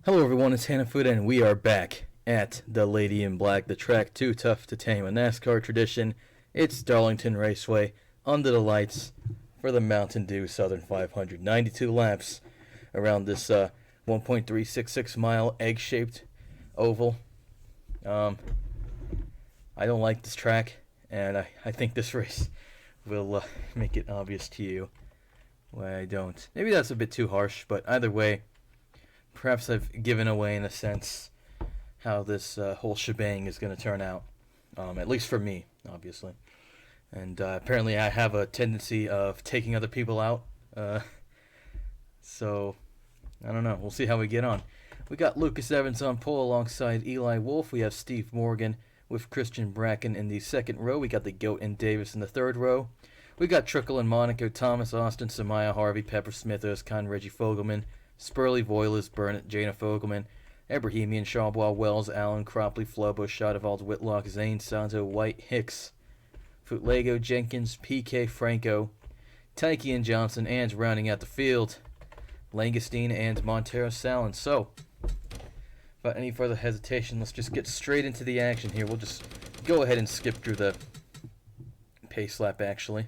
Hello everyone, it's Hanafoot and we are back at the Lady in Black, the track too tough to tame, a NASCAR tradition. It's Darlington Raceway, under the lights for the Mountain Dew Southern 500. 92 laps around this 1.366 mile egg-shaped oval. I don't like this track, and I think this race will make it obvious to you why I don't. Maybe that's a bit too harsh, but either way, perhaps I've given away, in a sense, how this whole shebang is going to turn out. At least for me, obviously. And apparently I have a tendency of taking other people out. So, I don't know. We'll see how we get on. We got Lucas Evans on pole alongside Eli Wolf. We have Steve Morgan with Christian Bracken in the second row. We got the Goat and Davis in the third row. We got Trickle and Monaco, Thomas, Austin, Samaya, Harvey, Pepper, Smith, Erskine, Reggie Fogelman, Spurley, Voiles, Burnett, Jana Fogelman, Abrahamian, Shawbois, Wells, Allen, Cropley, Flobo, Schadewald, Whitlock, Zane, Santo, White, Hicks, Footlego, Jenkins, PK, Franco, Tyke and Johnson, and rounding out the field, Langestein and Montero Salin. So, without any further hesitation, let's just get straight into the action here. We'll just go ahead and skip through the pace lap, actually.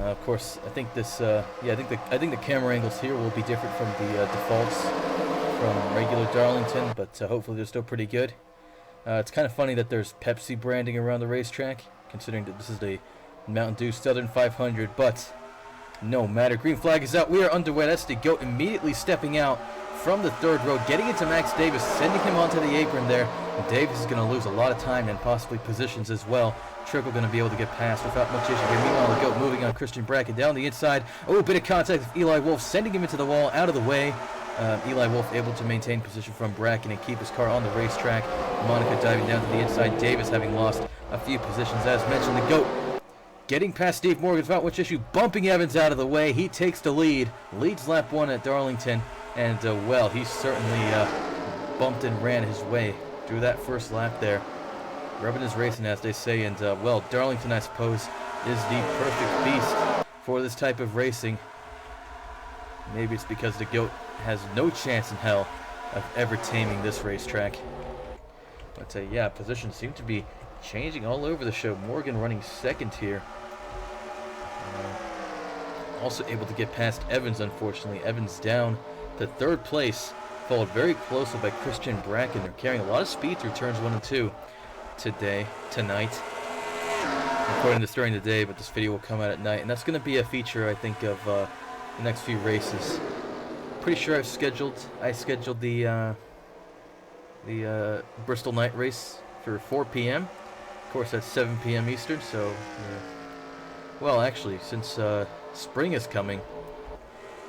Of course, I think this. I think the camera angles here will be different from the defaults from regular Darlington, but hopefully they're still pretty good. It's kind of funny that there's Pepsi branding around the racetrack, considering that this is the Mountain Dew Southern 500. But no matter, green flag is out. We are underway. That's the Goat immediately stepping out from the third row, getting into Max Davis, sending him onto the apron there. And Davis is going to lose a lot of time and possibly positions as well. Trickle going to be able to get past without much issue here. Meanwhile, the Goat moving on Christian Bracken down the inside. Oh, a bit of contact with Eli Wolf, sending him into the wall, out of the way. Eli Wolf able to maintain position from Bracken and keep his car on the racetrack. Monaco diving down to the inside. Davis having lost a few positions. As mentioned, the Goat getting past Steve Morgan without much issue, bumping Evans out of the way. He takes the lead, leads lap 1 at Darlington. And, well, he certainly bumped and ran his way through that first lap there. Rubbing his racing, as they say. And, well, Darlington, I suppose, is the perfect beast for this type of racing. Maybe it's because the Goat has no chance in hell of ever taming this racetrack. But, yeah, positions seem to be changing all over the show. Morgan running second here. Also able to get past Evans, unfortunately. Evans down to third place, followed very closely by Christian Bracken. They're carrying a lot of speed through turns 1 and 2 tonight. Recording this during the day, but this video will come out at night, and that's going to be a feature, I think, of the next few races. Pretty sure I scheduled the Bristol night race for 4 p.m. Of course, that's 7 p.m. Eastern. So, well, actually, since spring is coming,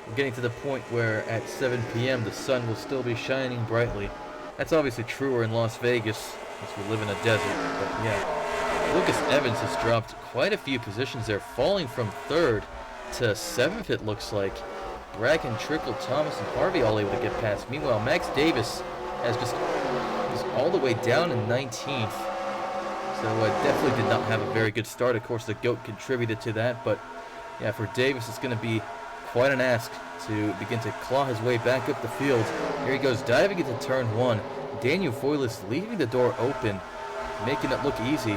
we're getting to the point where at 7 p.m. the sun will still be shining brightly. That's obviously truer in Las Vegas, since we live in a desert, but yeah. Lucas Evans has dropped quite a few positions there, falling from 3rd to 7th, it looks like. Bracken, Trickle, Thomas, and Harvey all able to get past. Meanwhile, Max Davis is all the way down in 19th. So definitely did not have a very good start. Of course, the Goat contributed to that, but yeah, for Davis, it's going to be quite an ask to begin to claw his way back up the field. Here he goes, diving into turn 1. Daniel Voiles leaving the door open, making it look easy.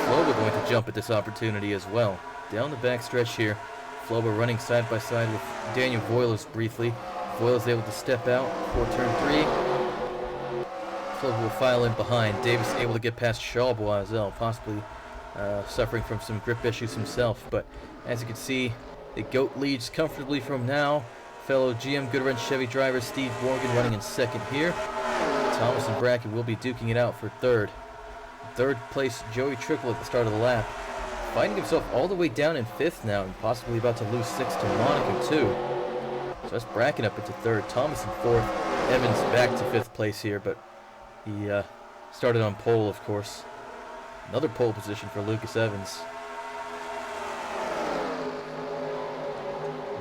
Flobo going to jump at this opportunity as well. Down the back stretch here, Flobo running side by side with Daniel Voiles briefly. Voiles able to step out for turn 3. Flobo will file in behind. Davis able to get past Shawbois as well, possibly suffering from some grip issues himself. But as you can see, the Goat leads comfortably from now. Fellow GM Goodwrench Chevy driver Steve Morgan running in second here. Thomas and Bracken will be duking it out for third. Third place, Joey Trickle at the start of the lap, finding himself all the way down in 5th now, and possibly about to lose 6th to Monaco too. So that's Bracken up into 3rd, Thomas in 4th, Evans back to 5th place here, but he started on pole, of course. Another pole position for Lucas Evans.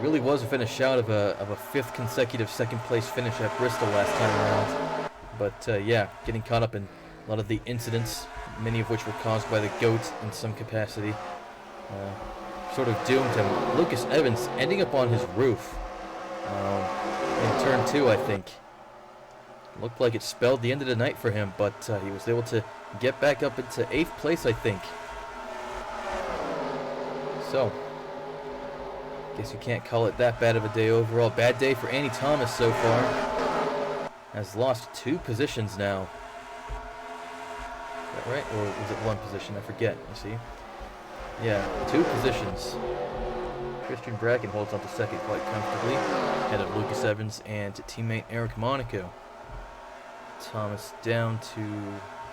Really was within a shout of a 5th consecutive second place finish at Bristol last time around. But yeah, getting caught up in a lot of the incidents, many of which were caused by the Goat in some capacity. Sort of doomed him. Lucas Evans ending up on his roof. in turn 2, I think. Looked like it spelled the end of the night for him, but he was able to get back up into 8th place, I think. So, guess you can't call it that bad of a day overall. Bad day for Andy Thomas so far. Has lost 2 positions now. Is that right? Or was it 1 position? I forget. You see? Yeah, 2 positions. Christian Bracken holds on to 2nd quite comfortably, ahead of Lucas Evans and teammate Eric Monaco. Thomas down to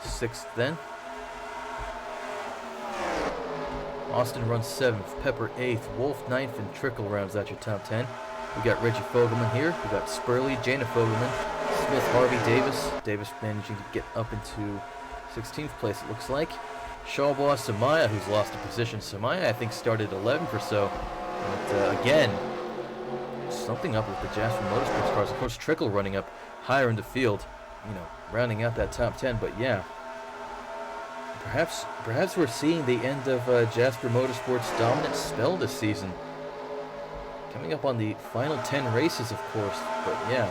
6th then. Austin runs 7th, Pepper 8th, Wolf 9th, and Trickle rounds out your top 10. We got Reggie Fogelman here. We got Spurley, Jana Fogelman, Smith, Harvey, Davis. Davis managing to get up into 16th place, it looks like. Shawbaugh, Samaya, who's lost a position. Samaya, I think, started 11th or so. But again, something up with the Jasper Motorsports cars. Of course, Trickle running up higher in the field, you know, rounding out that top 10. But yeah, perhaps we're seeing the end of Jasper Motorsports' dominant spell this season. Coming up on the final 10 races, of course. But yeah,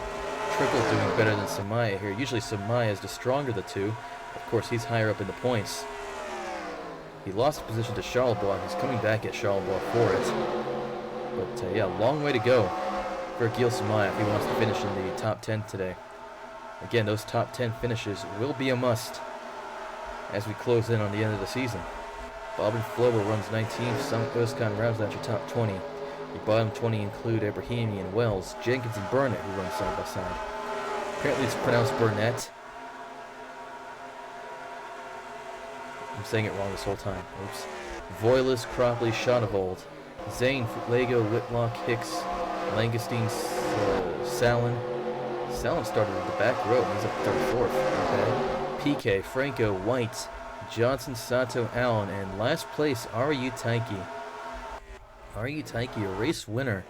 Trickle doing better than Samaya here. Usually Samaya is the stronger of the two. Of course, he's higher up in the points. He lost the position to Charlebois. He's coming back at Charlebois for it. But yeah, long way to go for Gil Samaya if he wants to finish in the top 10 today. Again, those top 10 finishes will be a must as we close in on the end of the season. Bob and Flobo runs 19th. Sam Özkan rounds out your top 20. Your bottom 20 include Abrahimi and Wells, Jenkins and Burnett, who run side by side. Apparently it's pronounced Burnett. I'm saying it wrong this whole time. Oops. Voiles, Cropley, Schonevold, Zane, Lego, Whitlock, Hicks, Langestein, Salin. Salin started at the back row. He's up 34th. Okay. PK, Franco, White, Johnson, Sato, Allen, and last place, Aryu Taiki. Aryu Taiki, a race winner.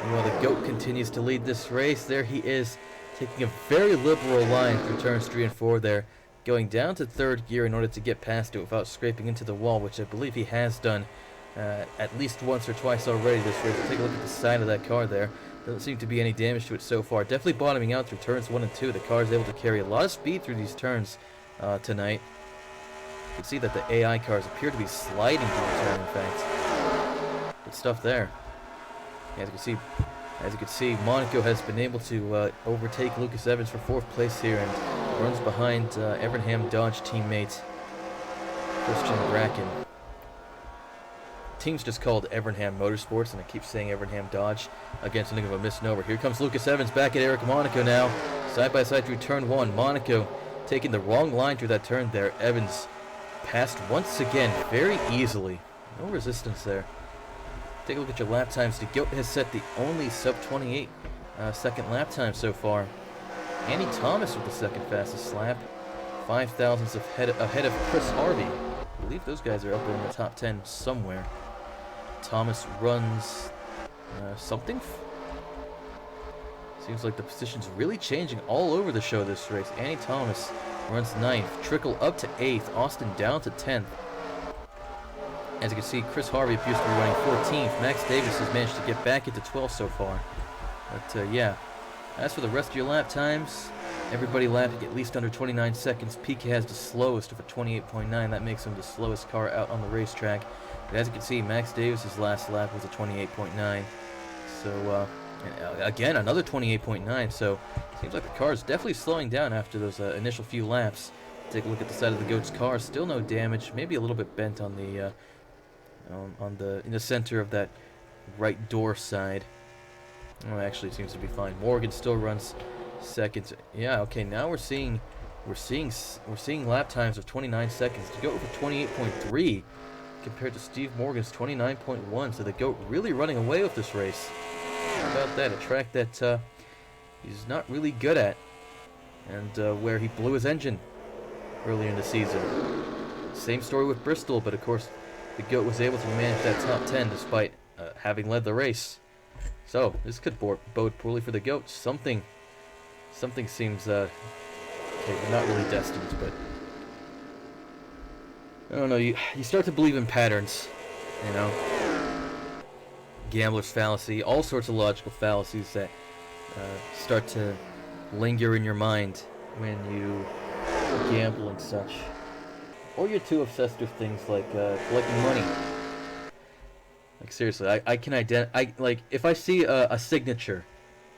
And while the GOAT continues to lead this race, there he is, taking a very liberal line through turns 3 and 4 there, going down to 3rd gear in order to get past it without scraping into the wall, which I believe he has done at least once or twice already this race. Take a look at the side of that car there. Doesn't seem to be any damage to it so far. Definitely bottoming out through turns 1 and 2. The car is able to carry a lot of speed through these turns tonight. You can see that the AI cars appear to be sliding through the turn, in fact. Good stuff there. As you can see, Monaco has been able to overtake Lucas Evans for 4th place here and runs behind Evernham Dodge teammate Christian Bracken. Team's just called Evernham Motorsports, and I keep saying Evernham Dodge. Again, something of a misnomer. Here comes Lucas Evans back at Eric Monaco now. Side by side through turn 1. Monaco taking the wrong line through that turn there. Evans passed once again very easily. No resistance there. Take a look at your lap times. The GOAT has set the only sub-28 second lap time so far. Andy Thomas with the second fastest lap. 5 thousandths ahead of Chris Harvey. I believe those guys are up in the top 10 somewhere. Thomas runs something. Seems like the position's really changing all over the show this race. Andy Thomas runs 9th. Trickle up to 8th. Austin down to 10th. As you can see, Chris Harvey appears to be running 14th. Max Davis has managed to get back into 12th so far. But yeah, as for the rest of your lap times, everybody lapping at least under 29 seconds. PK has the slowest of a 28.9. That makes him the slowest car out on the racetrack. But as you can see, Max Davis's last lap was a 28.9. So again, another 28.9. So it seems like the car is definitely slowing down after those initial few laps. Take a look at the side of the GOAT's car. Still no damage. Maybe a little bit bent on the in the center of that right door side. Oh, actually, it seems to be fine. Morgan still runs second. Yeah, okay. Now we're seeing lap times of 29 seconds to go over 28.3 compared to Steve Morgan's 29.1. So the GOAT really running away with this race. How about that? A track that he's not really good at, and where he blew his engine earlier in the season. Same story with Bristol, but of course the GOAT was able to manage that top 10 despite having led the race. So this could bode poorly for the GOAT. Something seems okay, we're not really destined, but I don't know. You start to believe in patterns, you know. gambler's fallacy, all sorts of logical fallacies that start to linger in your mind when you gamble and such. Or you're too obsessed with things like collecting money. Like seriously, I can like if I see a signature,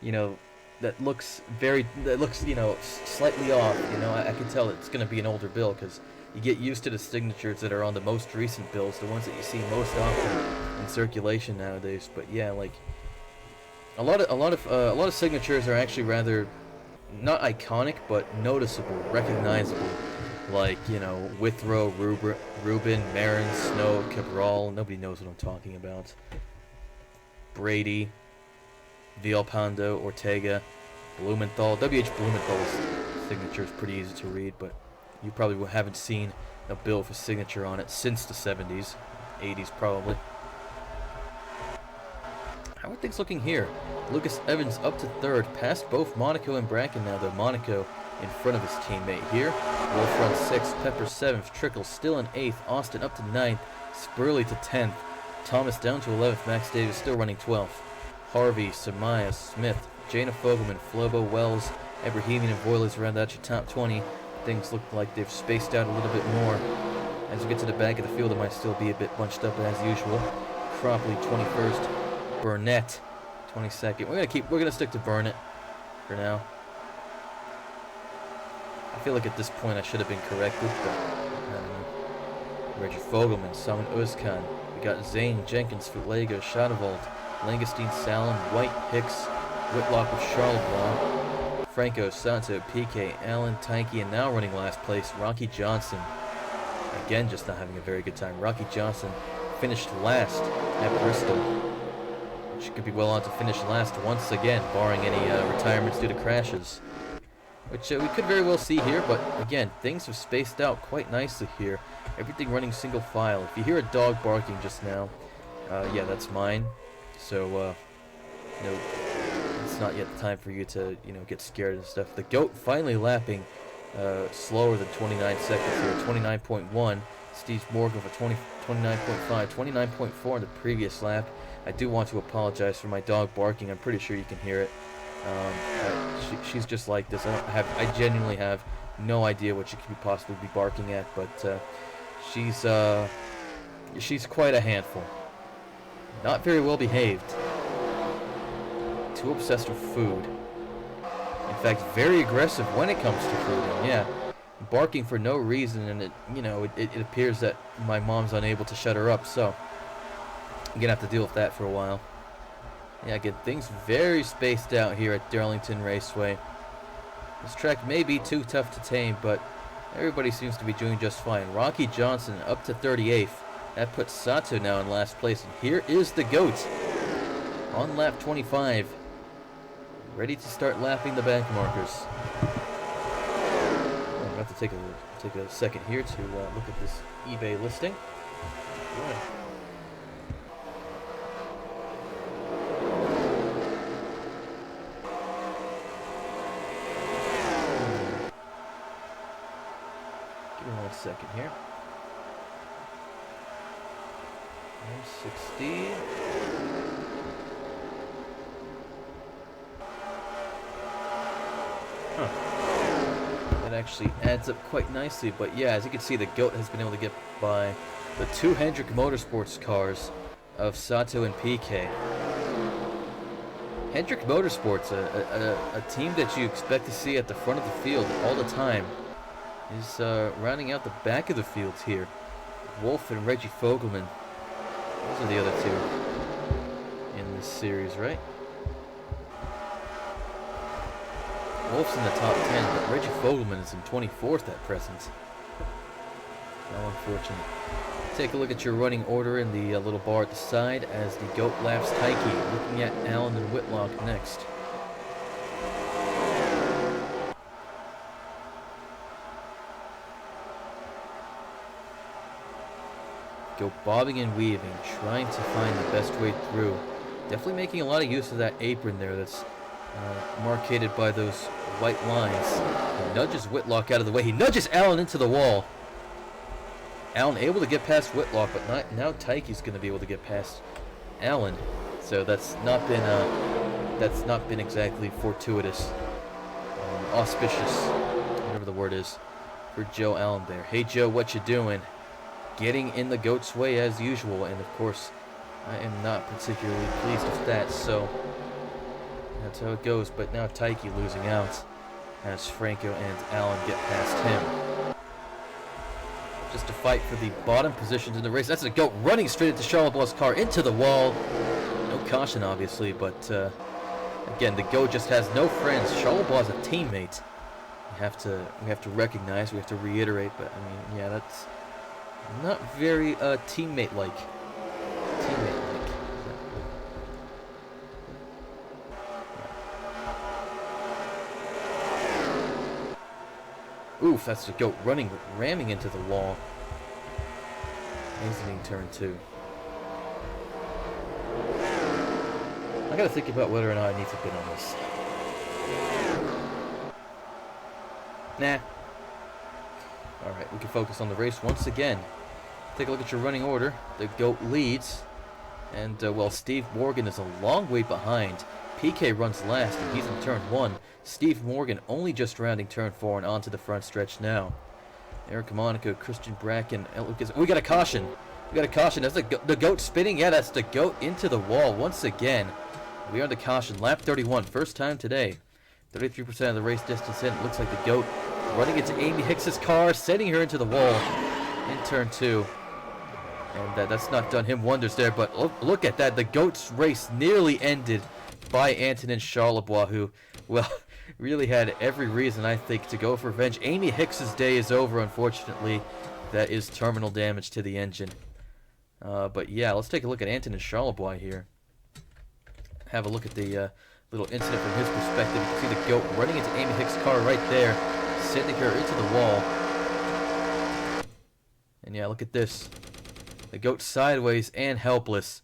you know, that looks slightly off, you know, I can tell it's gonna be an older bill because you get used to the signatures that are on the most recent bills, the ones that you see most often in circulation nowadays. But yeah, like a lot of signatures are actually rather not iconic but noticeable, recognizable. Like, you know, Withrow, Rubin, Marin, Snow, Cabral. Nobody knows what I'm talking about. Brady, Villalpando, Ortega, Blumenthal. W.H. Blumenthal's signature is pretty easy to read, but you probably haven't seen a bill with a signature on it since the 70s, 80s probably. How are things looking here? Lucas Evans up to third, past both Monaco and Bracken now, though Monaco in front of his teammate here. Wolf runs 6th, Pepper 7th, Trickle still in 8th, Austin up to 9th, Spurley to 10th, Thomas down to 11th, Max Davis still running 12th. Harvey, Samaya, Smith, Jaina Fogelman, Flobo, Wells, Ebrahimian and Voiles round out your top 20. Things look like they've spaced out a little bit more. As you get to the back of the field, it might still be a bit bunched up as usual. Cropley 21st, Burnett 22nd. We're gonna stick to Burnett for now. I feel like at this point I should have been corrected, but I don't know. Reggie Fogelman, Simon Özkan. We got Zane, Jenkins, Futlega, Shadowald, Langestein, Salin, White, Hicks, Whitlock with Charlotte, Franco, Santo, PK, Allen, Tykey, and now running last place, Rocky Johnson. Again, just not having a very good time. Rocky Johnson finished last at Bristol. She could be well on to finish last once again, barring any retirements due to crashes. Which we could very well see here, but again, things have spaced out quite nicely here. Everything running single file. If you hear a dog barking just now, yeah, that's mine. So, it's not yet the time for you to, get scared and stuff. The GOAT finally lapping slower than 29 seconds here, 29.1. Steve Morgan for 29.5, 29.4 in the previous lap. I do want to apologize for my dog barking. I'm pretty sure you can hear it. She's just like this. I genuinely have no idea what she could possibly be barking at, but she's quite a handful. Not very well behaved. Too obsessed with food. In fact, very aggressive when it comes to food. And yeah, barking for no reason, and it appears that my mom's unable to shut her up. So I'm gonna have to deal with that for a while. Yeah, again, things very spaced out here at Darlington Raceway. This track may be too tough to tame, but everybody seems to be doing just fine. Rocky Johnson up to 38th. That puts Sato now in last place. And here is the GOAT on lap 25. Ready to start lapping the back markers. I'm going to have to take a second here to look at this eBay listing. Boy. Give me 1 second here. 160. That actually adds up quite nicely, but yeah, as you can see, the GOAT has been able to get by the two Hendrick Motorsports cars of Sato and PK. Hendrick Motorsports, a team that you expect to see at the front of the field all the time, is rounding out the back of the field here. Wolf and Reggie Fogelman. Those are the other two in this series, right? Wolf's in the top 10, but Reggie Fogelman is in 24th at present. How unfortunate. Take a look at your running order in the little bar at the side as the GOAT laps Tykey, looking at Allen and Whitlock next. Go bobbing and weaving, trying to find the best way through. Definitely making a lot of use of that apron there that's marcated by those white lines. He nudges Whitlock out of the way. He nudges Allen into the wall. Allen able to get past Whitlock, but now Tykey's going to be able to get past Allen. So that's not been exactly fortuitous, auspicious, whatever the word is, for Joe Allen there. Hey Joe, what you doing? Getting in the GOAT's way as usual, and of course, I am not particularly pleased with that. So that's how it goes. But now Taiki losing out as Franco and Allen get past him. Just a fight for the bottom positions in the race. That's the GOAT running straight into Charlebois' car into the wall. No caution, obviously, but again, the GOAT just has no friends. Charlebois is a teammate. We have to recognize, we have to reiterate, but I mean, yeah, that's not very teammate-like. Oof, that's the GOAT ramming into the wall. Exiting turn 2. I gotta think about whether or not I need to bid on this. Nah. Alright, we can focus on the race once again. Take a look at your running order. The GOAT leads. And, well, Steve Morgan is a long way behind. PK runs last, and he's in turn 1. Steve Morgan only just rounding turn 4 and onto the front stretch now. Eric Monaco, Christian Bracken, we got a caution. We got a caution. That's the GOAT spinning. Yeah, that's the GOAT into the wall once again. We are the caution. Lap 31, first time today. 33% of the race distance in. It looks like the GOAT running into Amy Hicks's car, sending her into the wall in turn 2. And that's not done him wonders there, but look at that. The GOAT's race nearly ended by Antonin Charlebois, who, well, really had every reason, I think, to go for revenge. Amy Hicks's day is over, unfortunately. That is terminal damage to the engine. But yeah, let's take a look at Antonin Charlebois here. Have a look at the little incident from his perspective. You can see the GOAT running into Amy Hicks's car right there, sending her into the wall. And yeah, look at this. The GOAT sideways and helpless.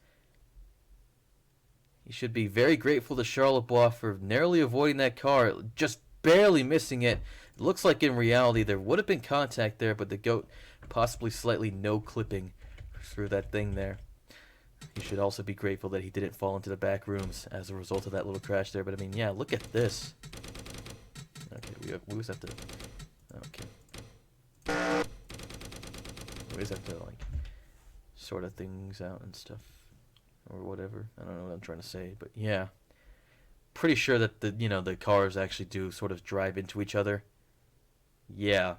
He should be very grateful to Charlebois for narrowly avoiding that car, just barely missing it. It looks like in reality there would have been contact there, but the GOAT possibly slightly no clipping through that thing there. He should also be grateful that he didn't fall into the back rooms as a result of that little crash there. But I mean, yeah, look at this. Okay, we always have to. Okay. We always have to like sort of things out and stuff, or whatever. I don't know what I'm trying to say, but yeah, pretty sure that the cars actually do sort of drive into each other. Yeah.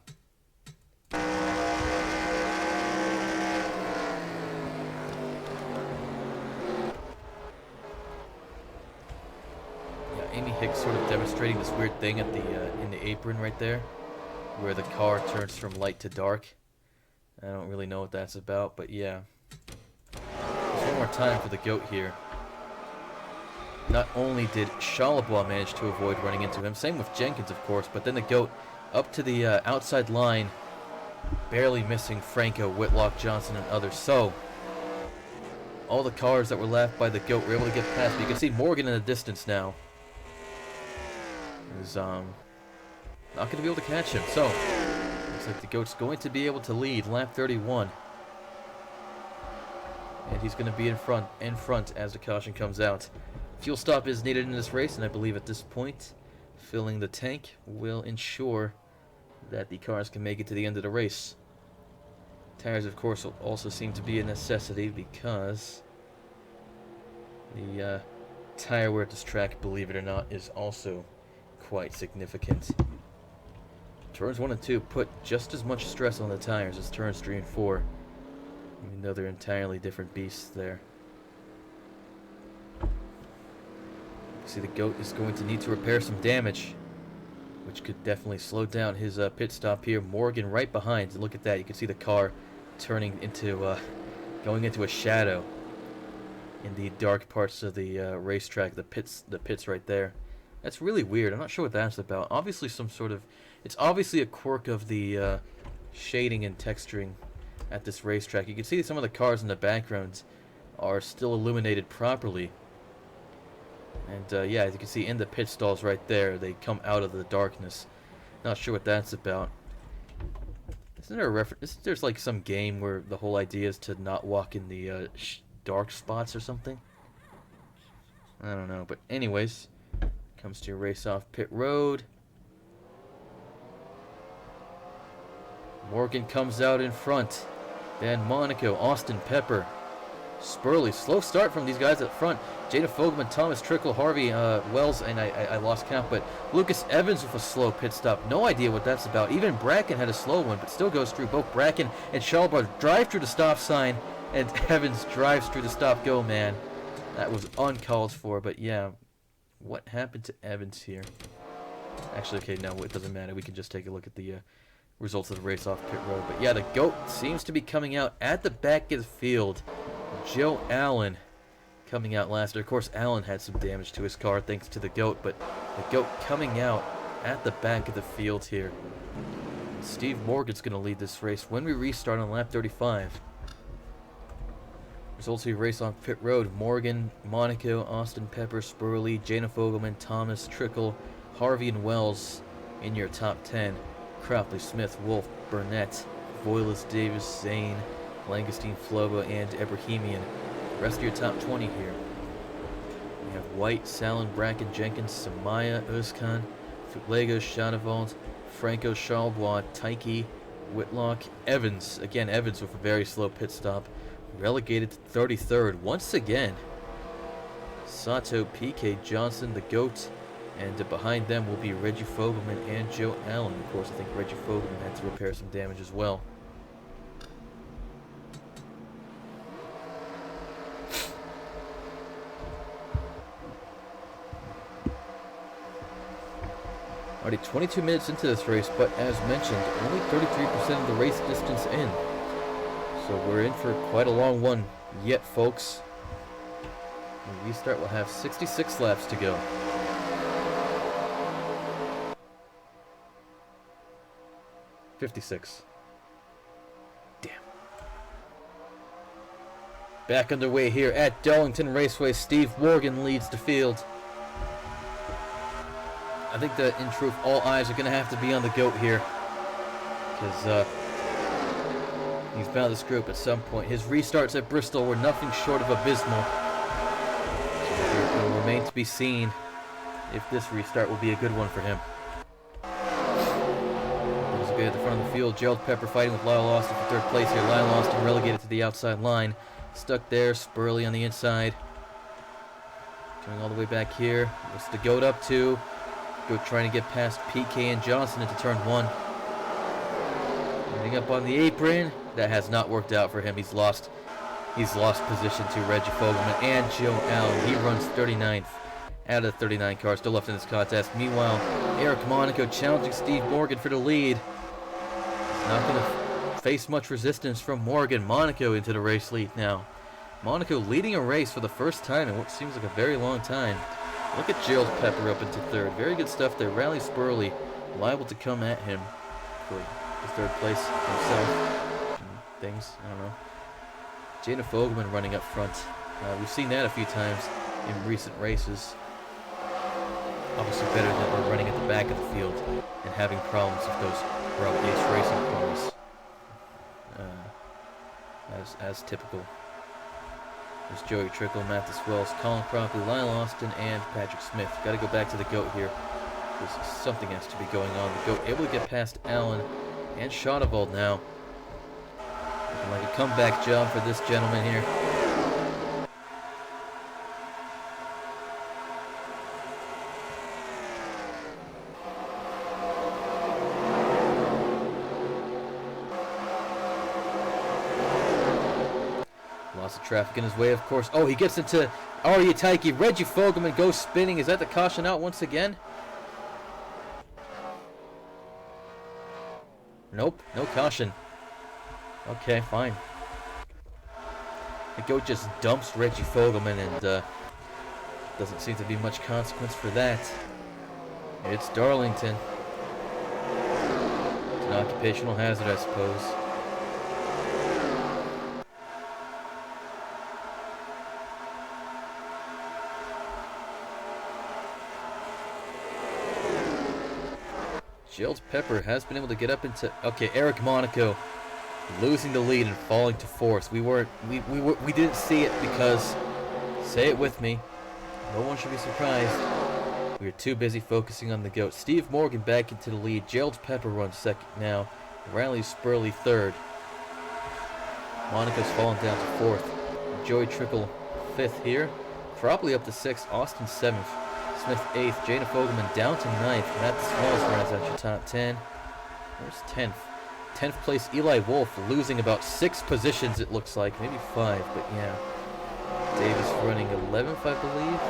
Amy Hicks sort of demonstrating this weird thing at the in the apron right there, where the car turns from light to dark. I don't really know what that's about, but yeah. Just one more time for the GOAT here. Not only did Charlebois manage to avoid running into him, same with Jenkins, of course, but then the GOAT up to the outside line, barely missing Franco, Whitlock, Johnson, and others. So, all the cars that were left by the GOAT were able to get past. But you can see Morgan in the distance now. Is not going to be able to catch him. So, looks like the GOAT's going to be able to lead lap 31. And he's going to be in front as the caution comes out. Fuel stop is needed in this race, and I believe at this point, filling the tank will ensure that the cars can make it to the end of the race. Tires, of course, will also seem to be a necessity because the tire wear at this track, believe it or not, is also quite significant. Turns 1 and 2 put just as much stress on the tires as turns 3 and 4, even though they're entirely different beasts there. See, the GOAT is going to need to repair some damage, which could definitely slow down his pit stop here. Morgan right behind. And look at that. You can see the car turning into, going into a shadow in the dark parts of the racetrack. The pits right there. That's really weird. I'm not sure what that's about. Obviously some sort of... It's obviously a quirk of the shading and texturing at this racetrack. You can see some of the cars in the background are still illuminated properly. And yeah, as you can see in the pit stalls right there, they come out of the darkness. Not sure what that's about. Isn't there a reference? There's like some game where the whole idea is to not walk in the dark spots or something? I don't know. But anyways, comes to race off pit road. Morgan comes out in front. Then Monaco, Austin Pepper, Spurley. Slow start from these guys up front. Jada Fogelman, Thomas Trickle, Harvey Wells, and I lost count, but Lucas Evans with a slow pit stop. No idea what that's about. Even Bracken had a slow one, but still goes through. Both Bracken and Schalbar drive through the stop sign, and Evans drives through the stop-go, man. That was uncalled for, but yeah. What happened to Evans here? Actually, okay, no, it doesn't matter. We can just take a look at the results of the race off pit road. But yeah, the GOAT seems to be coming out at the back of the field. Joe Allen coming out last. Of course, Allen had some damage to his car thanks to the GOAT, but the GOAT coming out at the back of the field here. Steve Morgan's going to lead this race when we restart on lap 35. Results of the race on pit road. Morgan, Monaco, Austin Pepper, Spurley, Jana Fogelman, Thomas, Trickle, Harvey, and Wells in your top 10. Cropley, Smith, Wolf, Burnett, Voiles, Davis, Zane, Langestein, Floba, and Ebrahimian. The rest of your top 20 here. We have White, Salin, Bracken, Jenkins, Samaya, Özkan, Lego, Shadavald, Franco, Charlebois, Taiki, Whitlock, Evans. Again, Evans with a very slow pit stop. Relegated to 33rd once again. Sato, PK Johnson, the GOAT, and behind them will be Reggie Fogelman and Joe Allen. Of course, I think Reggie Fogelman had to repair some damage as well. Already 22 minutes into this race, but as mentioned, only 33% of the race distance in. So we're in for quite a long one yet, folks. When we restart, we'll have 66 laps to go. .56. Damn. Back underway here at Darlington Raceway. Steve Morgan leads the field. I think that, in truth, all eyes are going to have to be on the GOAT here. Because he's bound to screw up at some point. His restarts at Bristol were nothing short of abysmal. So it will remain to be seen if this restart will be a good one for him. There's a good at the front of the field. Gerald Pepper fighting with Lyle Austin for third place here. Lyle Austin relegated to the outside line. Stuck there. Spurley on the inside. Coming all the way back here. What's the GOAT up to? GOAT trying to get past PK and Johnson into turn 1. Ending up on the apron. That has not worked out for him. He's lost position to Reggie Fogelman and Joe Allen. He runs 39th out of 39 cars still left in this contest. Meanwhile, Eric Monaco challenging Steve Morgan for the lead. He's not going to face much resistance from Morgan. Monaco into the race lead now. Monaco leading a race for the first time in what seems like a very long time. Look at Gerald Pepper up into third. Very good stuff there. Rally Spurley liable to come at him for his third place himself. Things, I don't know. Jana Fogelman running up front. We've seen that a few times in recent races. Obviously better than we're running at the back of the field and having problems with those Route Ace racing cars. As typical. There's Joey Trickle, Mathis Wells, Colin Cropley, Lyle Austin, and Patrick Smith. Got to go back to the GOAT here, because something has to be going on. The GOAT able to get past Allen and Schonewald now. Looking like a comeback job for this gentleman here. Lots of traffic in his way, of course. Oh, he gets into Arya Taiki. Reggie Fogelman goes spinning. Is that the caution out once again? Nope, no caution. Okay, fine. The GOAT just dumps Reggie Fogelman, and doesn't seem to be much consequence for that. It's Darlington. It's an occupational hazard, I suppose. Gerald Pepper has been able to get up into... Okay, Eric Monaco losing the lead and falling to fourth. We didn't see it because, say it with me, No one should be surprised. We are too busy focusing on the GOAT. Steve Morgan back into the lead. Gerald Pepper runs second now. Riley Spurley third. Monica's fallen down to fourth. Joey Trickle fifth here. Probably up to sixth. Austin seventh. Smith eighth. Jana Fogelman down to ninth. Matt Smalls runs out your top 10. Where's 10th? 10th place Eli Wolf, losing about 6 positions it looks like. Maybe 5, but yeah. Davis running 11th, I believe.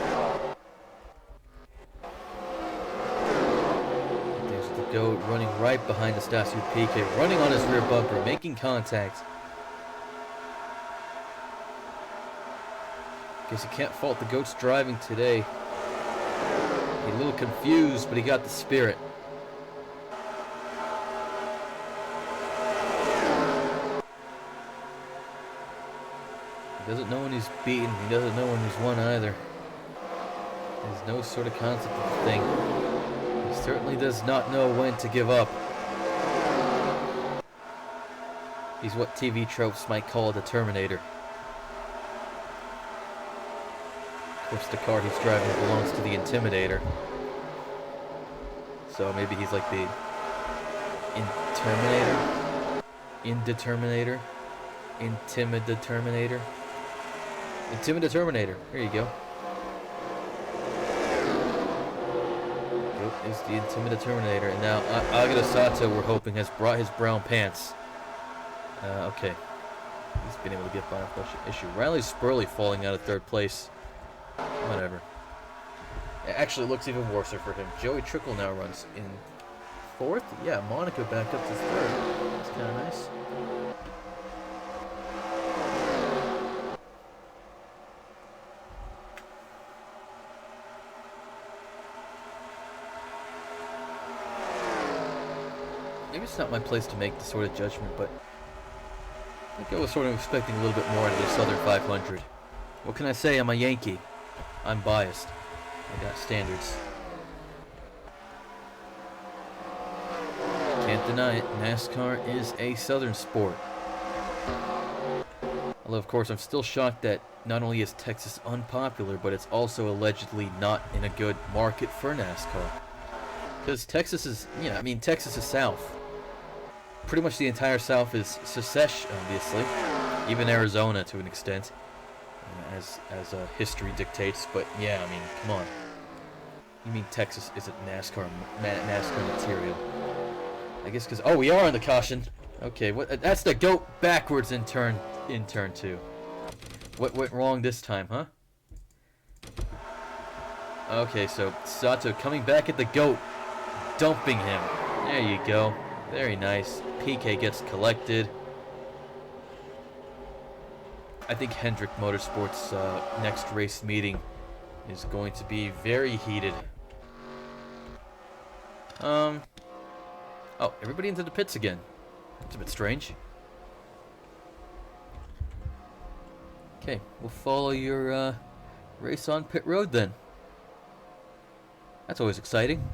There's the GOAT running right behind the Stasio PK, running on his rear bumper, making contact. Guess you can't fault the GOAT's driving today. He's a little confused, but he got the spirit. He doesn't know when he's beaten. He doesn't know when he's won either. There's no sort of concept of the thing. He certainly does not know when to give up. He's what TV tropes might call the Terminator. Of course, the car he's driving belongs to the Intimidator. So maybe he's like the Indeterminator? Intimidaterminator? Intimidaterminator. Here you go. Is the Intimidaterminator, and now Agata Sato, we're hoping, has brought his brown pants. Okay. He's been able to get by a bunch of issue. Riley Spurley falling out of third place. Whatever. It actually looks even worse for him. Joey Trickle now runs in fourth. Yeah, Monica back up to third. That's kind of nice. Maybe it's not my place to make the sort of judgment, but I think I was sort of expecting a little bit more out of this Southern 500. What can I say? I'm a Yankee. I'm biased. I got standards. Can't deny it. NASCAR is a Southern sport. Although, of course, I'm still shocked that not only is Texas unpopular, but it's also allegedly not in a good market for NASCAR. Because Texas is, I mean, Texas is South. Pretty much the entire South is Secesh, obviously. Even Arizona to an extent, as history dictates. But yeah, I mean, come on. You mean Texas isn't NASCAR material? I guess because we are on the caution. Okay, that's the GOAT backwards in turn 2. What went wrong this time, huh? Okay, so Sato coming back at the GOAT, dumping him. There you go. Very nice. PK gets collected. I think Hendrick Motorsports' next race meeting is going to be very heated. Oh, everybody into the pits again. That's a bit strange. Okay, we'll follow your race on pit road then. That's always exciting.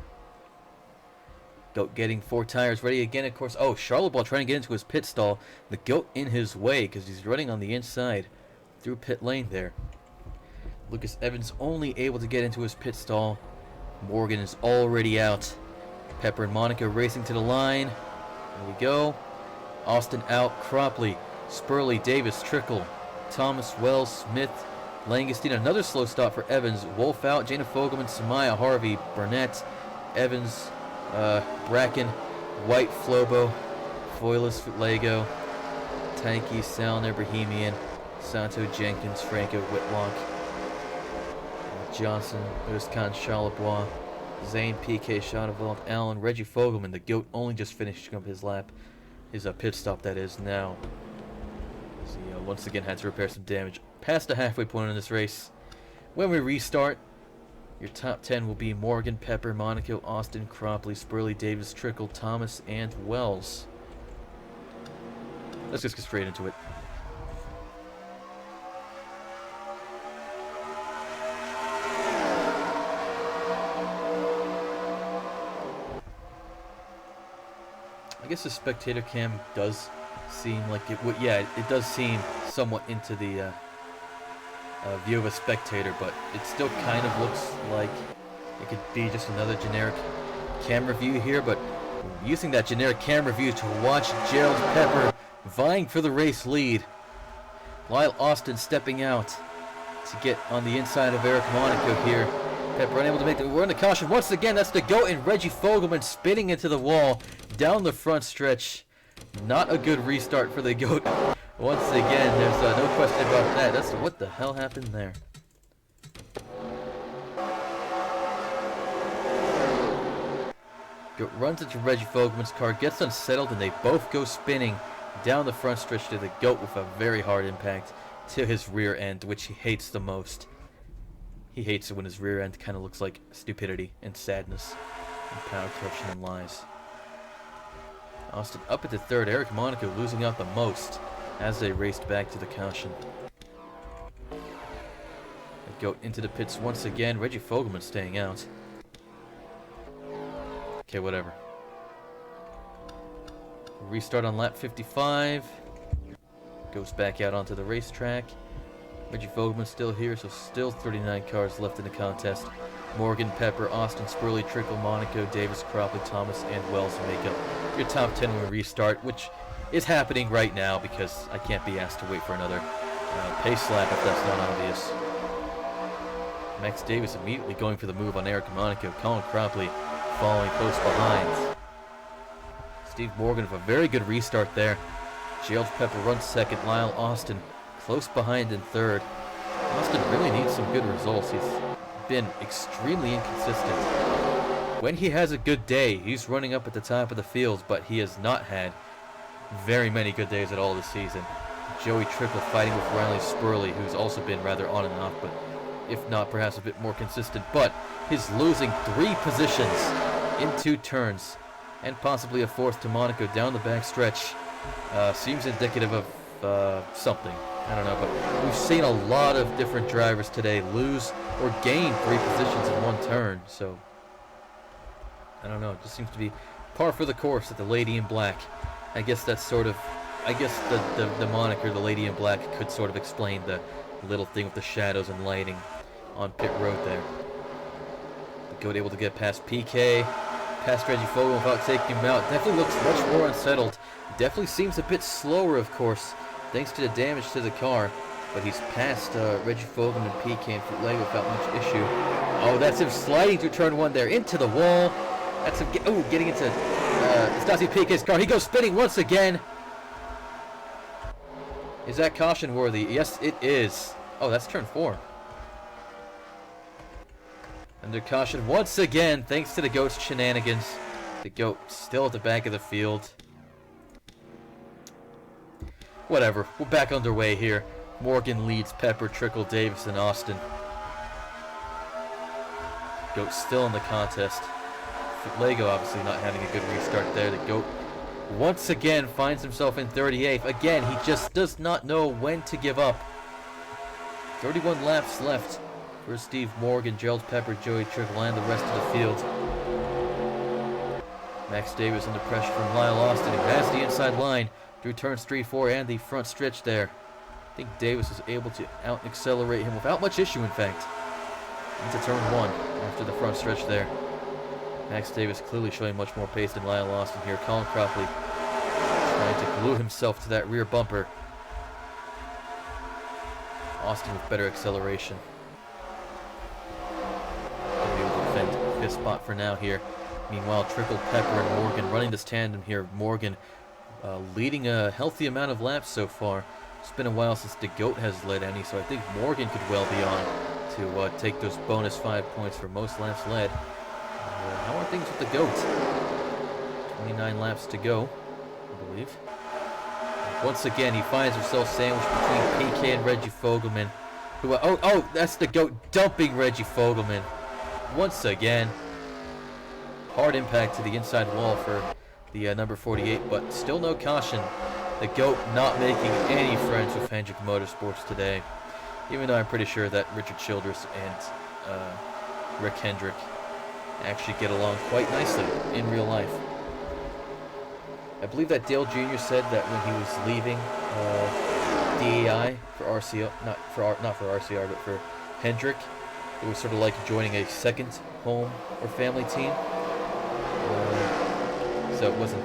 GOAT getting 4 tires ready again, of course. Oh, Charlebois trying to get into his pit stall. The GOAT in his way because he's running on the inside through pit lane there. Lucas Evans only able to get into his pit stall. Morgan is already out. Pepper and Monica racing to the line. There we go. Austin out. Cropley, Spurley, Davis, Trickle, Thomas, Wells, Smith, Langostine. Another slow stop for Evans. Wolf out. Jana Fogelman, Samaya, Harvey, Burnett, Evans, Bracken, White, Flobo, Foilis, Lego, Tanky, Salner, Bohemian, Santo, Jenkins, Franco, Whitlock, Johnson, Khan, Charlebois, Zane, PK, Shadowvault, Allen, Reggie Fogelman. The GOAT only just finishing up his lap. His pit stop, that is, now. So, once again had to repair some damage. Past the halfway point in this race. When we restart, your top 10 will be Morgan, Pepper, Monaco, Austin, Cropley, Spurley, Davis, Trickle, Thomas, and Wells. Let's just get straight into it. I guess the spectator cam does seem like it would. Yeah, it does seem somewhat into the view of a spectator, but it still kind of looks like it could be just another generic camera view here, but using that generic camera view to watch Gerald Pepper vying for the race lead. Lyle Austin stepping out to get on the inside of Eric Monaco here. Pepper unable to make the run to caution once again. That's the GOAT, and Reggie Fogelman spinning into the wall down the front stretch. Not a good restart for the GOAT. Once again, there's no question about that. That's what the hell happened there. GOAT runs into Reggie Fogelman's car, gets unsettled, and they both go spinning down the front stretch to the GOAT with a very hard impact to his rear end, which he hates the most. He hates it when his rear end kind of looks like stupidity and sadness and power corruption and lies. Austin up at the third. Eric Monaco losing out the most as they raced back to the caution. They go into the pits once again. Reggie Fogelman staying out. Okay, whatever. Restart on lap 55. Goes back out onto the racetrack. Reggie Fogelman still here, so still 39 cars left in the contest. Morgan, Pepper, Austin, Spurley, Trickle, Monaco, Davis, Cropley, Thomas, and Wells make up your top 10 when we restart, which is happening right now because I can't be asked to wait for another pace lap if that's not obvious. Max Davis immediately going for the move on Eric Monaco. Colin Cropley following close behind. Steve Morgan with a very good restart there. Gerald Pepper runs second. Lyle Austin close behind in third. Austin really needs some good results. He's been extremely inconsistent. When he has a good day, he's running up at the top of the field, but he has not had very many good days at all this season. Joey Trickle fighting with Riley Spurley, who's also been rather on and off, but if not, perhaps a bit more consistent. But his losing 3 positions in 2 turns, and possibly a 4th to Monaco down the back stretch, seems indicative of something. I don't know, but we've seen a lot of different drivers today lose or gain 3 positions in 1 turn, so I don't know. It just seems to be par for the course at the Lady in Black. I guess that's sort of, I guess the moniker, the Lady in Black, could sort of explain the little thing with the shadows and lighting on pit road there. The GOAT able to get past PK, past Reggie Fogelman without taking him out. Definitely looks much more unsettled. Definitely seems a bit slower, of course, thanks to the damage to the car. But he's passed Reggie Fogelman and PK and Footleg without much issue. Oh, that's him sliding through turn 1 there into the wall. That's him getting into Stasi PK's car. He goes spinning once again. Is that caution worthy? Yes, it is. Oh, that's turn 4. Under caution once again, thanks to the GOAT's shenanigans. The GOAT still at the back of the field. Whatever, we're back underway here. Morgan leads Pepper, Trickle, Davis, and Austin. GOAT still in the contest. Lego obviously not having a good restart there. The GOAT once again finds himself in 38th. Again, he just does not know when to give up. 31 laps left for Steve Morgan, Gerald Pepper, Joey Trickle, and the rest of the field. Max Davis under pressure from Lyle Austin, who has the inside line through turns 3, 4, and the front stretch there. I think Davis is able to out-accelerate him without much issue, in fact, into turn 1 after the front stretch there. Max Davis clearly showing much more pace than Lyle Austin here. Colin Cropley trying to glue himself to that rear bumper. Austin with better acceleration. Gonna be able to defend 5th spot for now here. Meanwhile, Trickle, Pepper, and Morgan running this tandem here. Morgan leading a healthy amount of laps so far. It's been a while since the GOAT has led any, so I think Morgan could well be on to take those bonus 5 points for most laps led. How are things with the GOAT? 29 laps to go, I believe. Once again, he finds himself sandwiched between PK and Reggie Fogelman. Who? Oh, that's the GOAT dumping Reggie Fogelman. Once again, hard impact to the inside wall for the number 48, but still no caution. The GOAT not making any friends with Hendrick Motorsports today, even though I'm pretty sure that Richard Childress and Rick Hendrick actually get along quite nicely in real life. I believe that Dale Jr. said that when he was leaving DEI for RCR, not for RCR, but for Hendrick. It was sort of like joining a second home or family team. So it wasn't,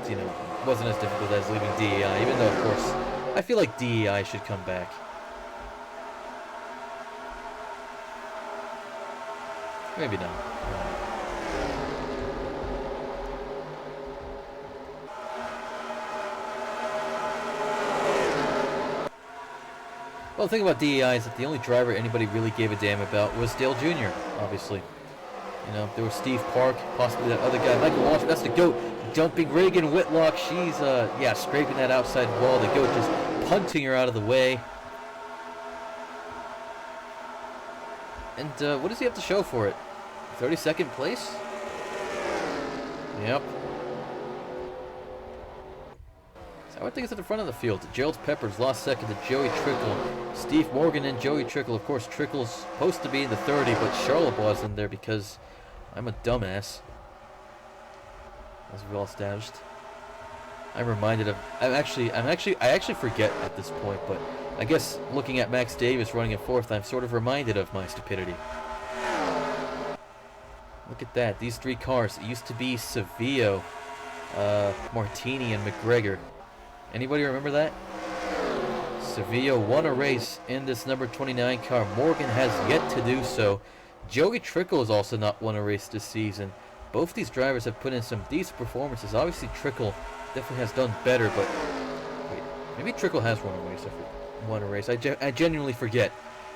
wasn't as difficult as leaving DEI, even though, of course, I feel like DEI should come back. Maybe not. Well, the thing about DEI is that the only driver anybody really gave a damn about was Dale Jr., obviously. There was Steve Park, possibly that other guy, Michael Walsh. That's the GOAT, dumping Reagan Whitlock. She's, scraping that outside wall. The GOAT just punting her out of the way. And what does he have to show for it? 32nd place? Yep. So I would think it's at the front of the field. Gerald Peppers lost second to Joey Trickle. Steve Morgan and Joey Trickle. Of course, Trickle's supposed to be in the 30, but Charlotte was in there because I'm a dumbass. As we all established. I'm reminded of... I actually forget at this point, but I guess looking at Max Davis running in fourth, I'm sort of reminded of my stupidity. Look at that. These three cars. It used to be Savio, Martini, and McGregor. Anybody remember that? Savio won a race in this number 29 car. Morgan has yet to do so. Joey Trickle has also not won a race this season. Both these drivers have put in some decent performances. Obviously, Trickle definitely has done better, but wait, maybe Trickle has won a race. I genuinely forget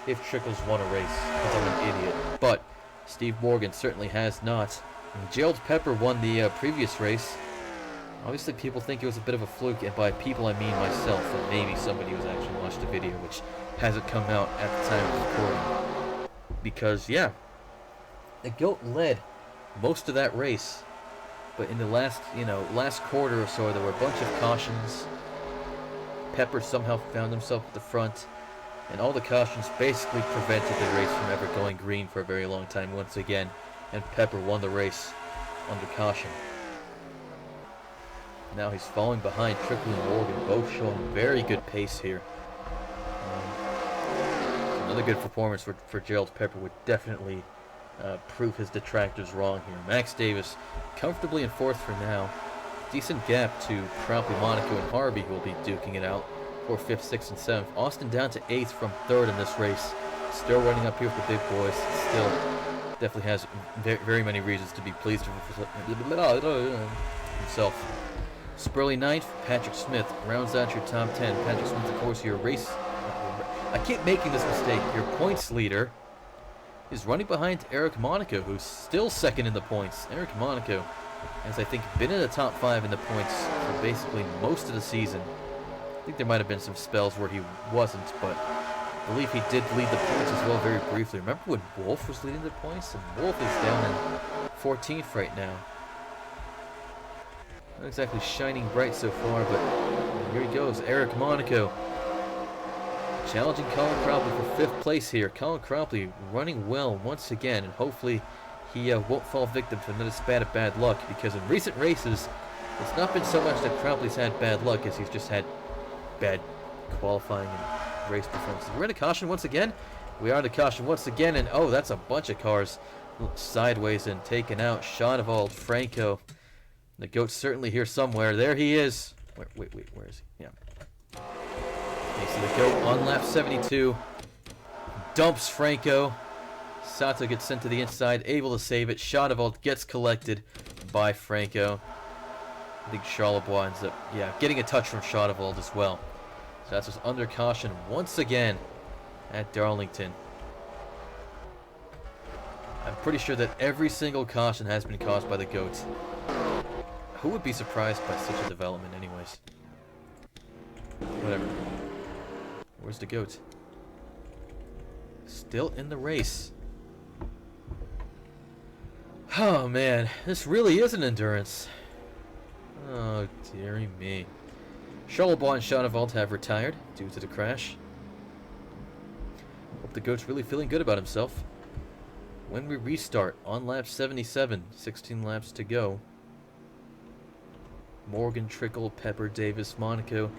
if Trickle's won a race because I'm an idiot. But Steve Morgan certainly has not. And Gerald Pepper won the previous race. Obviously, people think it was a bit of a fluke, and by people I mean myself, and maybe somebody who's actually watched the video, which hasn't come out at the time of recording. Because, yeah, the GOAT led most of that race, but in the last quarter or so, there were a bunch of cautions. Pepper somehow found himself at the front, and all the cautions basically prevented the race from ever going green for a very long time once again, and Pepper won the race under caution. Now he's falling behind Trickle and Morgan, both showing very good pace here. Another good performance for Gerald Pepper would definitely prove his detractors wrong here. Max Davis comfortably in fourth for now. Decent gap to Cropley, Monaco, and Harvey, who will be duking it out for 5th, 6th, and 7th. Austin down to 8th from 3rd in this race. Still running up here with the big boys. Still definitely has very many reasons to be pleased with himself. Spurley 9th, Patrick Smith rounds out your top 10. Patrick Smith, of course, your race... I keep making this mistake. Your points leader is running behind Eric Monaco, who's still second in the points. Eric Monaco has, I think, been in the top 5 in the points for basically most of the season. I think there might have been some spells where he wasn't, but I believe he did lead the points as well very briefly. Remember when Wolf was leading the points? And Wolf is down in 14th right now. Not exactly shining bright so far, but here he goes. Eric Monaco challenging Colin Cropley for 5th place here. Colin Cropley running well once again, and hopefully he won't fall victim to another spat of bad luck, because in recent races, it's not been so much that Cropley's had bad luck as he's just had bad qualifying and race performances. We're in a caution once again. We are in a caution once again, and oh, that's a bunch of cars sideways and taken out. Shadowald, Franco. The GOAT's certainly here somewhere. There he is. Wait, where is he? Yeah. Okay, so the GOAT on lap 72 dumps Franco. Sato gets sent to the inside, able to save it. Shadowald gets collected by Franco. I think Charlebois ends up, getting a touch from Shadowald as well. So that's just under caution once again at Darlington. I'm pretty sure that every single caution has been caused by the GOAT. Who would be surprised by such a development anyways? Whatever. Where's the GOAT? Still in the race. Oh man, this really is an endurance. Oh dearie me. Charlebois and Shadowald have retired due to the crash. Hope the GOAT's really feeling good about himself. When we restart on lap 77, 16 laps to go. Morgan, Trickle, Pepper, Davis, Monaco,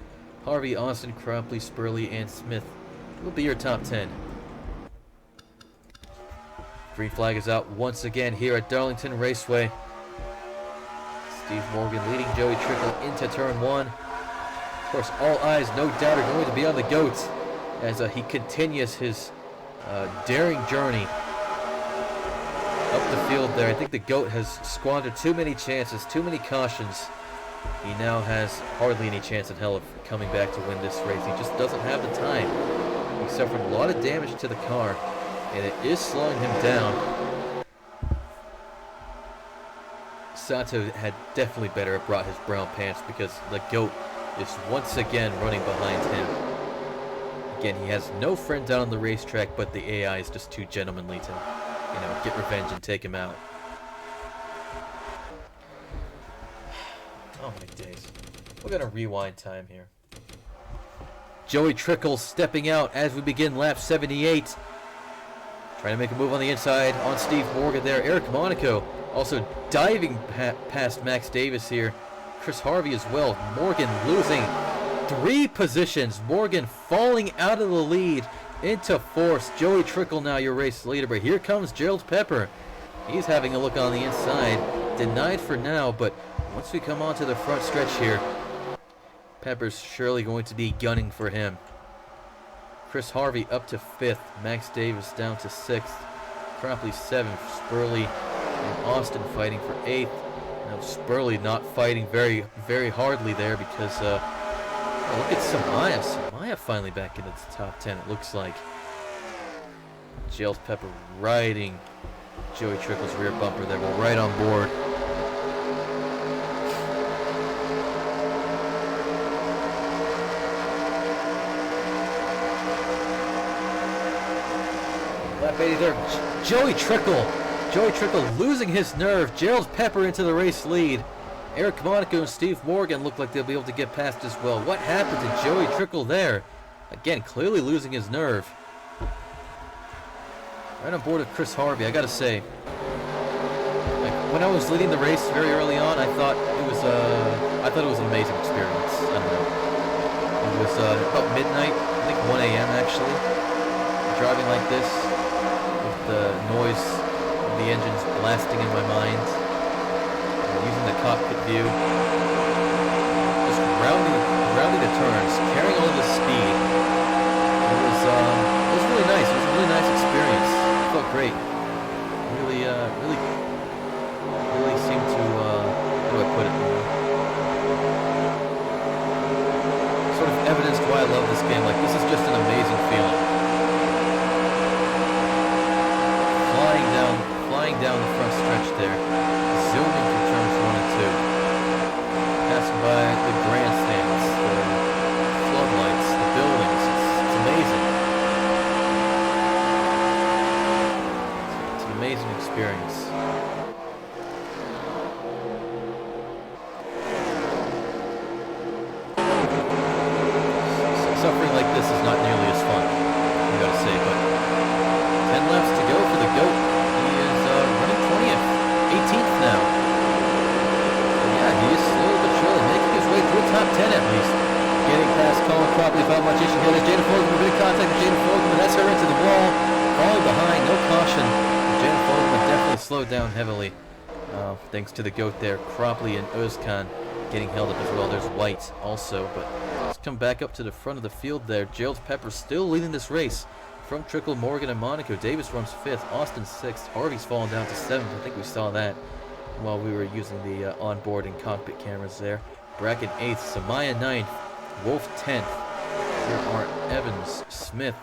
Harvey, Austin, Cropley, Spurley, and Smith will be your top 10. Green flag is out once again here at Darlington Raceway. Steve Morgan leading Joey Trickle into turn 1. Of course, all eyes, no doubt, are going to be on the GOAT as he continues his daring journey up the field there. I think the GOAT has squandered too many chances, too many cautions. He now has hardly any chance in hell of coming back to win this race. He just doesn't have the time. He suffered a lot of damage to the car, and it is slowing him down. Sato had definitely better have brought his brown pants because the GOAT is once again running behind him. Again, he has no friend down on the racetrack, but the AI is just too gentlemanly to, get revenge and take him out. Oh my days. We're gonna rewind time here. Joey Trickle stepping out as we begin lap 78. Trying to make a move on the inside on Steve Morgan there. Eric Monaco also diving past Max Davis here. Chris Harvey as well. Morgan losing 3 positions. Morgan falling out of the lead into 4th. Joey Trickle now your race leader. But here comes Gerald Pepper. He's having a look on the inside. Denied for now, but once we come onto the front stretch here, Pepper's surely going to be gunning for him. Chris Harvey up to 5th. Max Davis down to 6th. Cropley 7th. Spurley and Austin fighting for 8th. Spurley not fighting very, very hardly there because, look at Samaya. Samaya finally back into the top 10, it looks like. Gerald Pepper riding Joey Trickle's rear bumper there. We're right on board. There, Joey Trickle losing his nerve. Gerald Pepper into the race lead. Eric Monaco and Steve Morgan look like they'll be able to get past as well. What happened to Joey Trickle there? Again, clearly losing his nerve. Right on board with Chris Harvey, I gotta say. When I was leading the race very early on, I thought it was an amazing experience. I don't know. It was about midnight, I think 1 a.m. actually. Driving like this, with the noise of the engines blasting in my mind, using the cockpit view, just rounding the turns, carrying all the speed. It was really nice. It was a really nice experience. It felt great. Really seemed to, how do I put it? Sort of evidenced why I love this game. Like, this is just an amazing feeling. Flying down the front stretch there, zooming through turns 1 and 2, passing by the grandstands, the floodlights, the buildings. It's amazing. It's an amazing experience. Suffering like this is not nearly as fun, I gotta say, but 10 laps to go for the GOAT. He is running 20th, 18th now. So yeah, he is slowly but surely making his way through the top 10 at least. Getting past Colin Cropley without much issue here. There's Jada Fogelman, big contact with Jada Fogelman. That's her into the wall. Falling behind, no caution. Jada Fogelman definitely slowed down heavily. Thanks to the GOAT there. Cropley and Özkan getting held up as well. There's White also, but let's come back up to the front of the field there. Gerald Pepper still leading this race. From Trickle, Morgan, and Monaco. Davis runs 5th, Austin 6th, Harvey's fallen down to 7th. I think we saw that while we were using the onboard and cockpit cameras there. Bracken 8th, Samaya 9th, Wolf 10th. Here are Evans, Smith,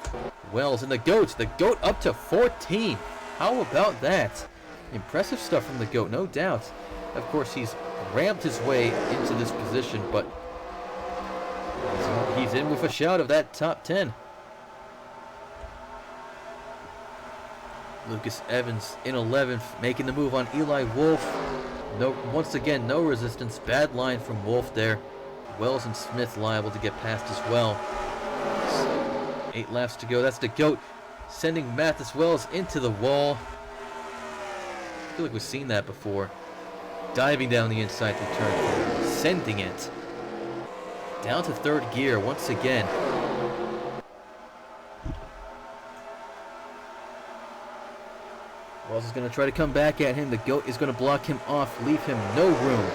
Wells, and the GOAT. The GOAT up to 14. How about that? Impressive stuff from the GOAT, no doubt. Of course, he's ramped his way into this position, but he's in with a shout of that top 10. Lucas Evans in 11th, making the move on Eli Wolf. Once again, no resistance. Bad line from Wolf there. Wells and Smith liable to get past as well. 8 laps to go. That's the GOAT sending Mathis Wells into the wall. I feel like we've seen that before. Diving down the inside through turn 4, sending it down to third gear once again. Wells is going to try to come back at him. The GOAT is going to block him off, leave him no room.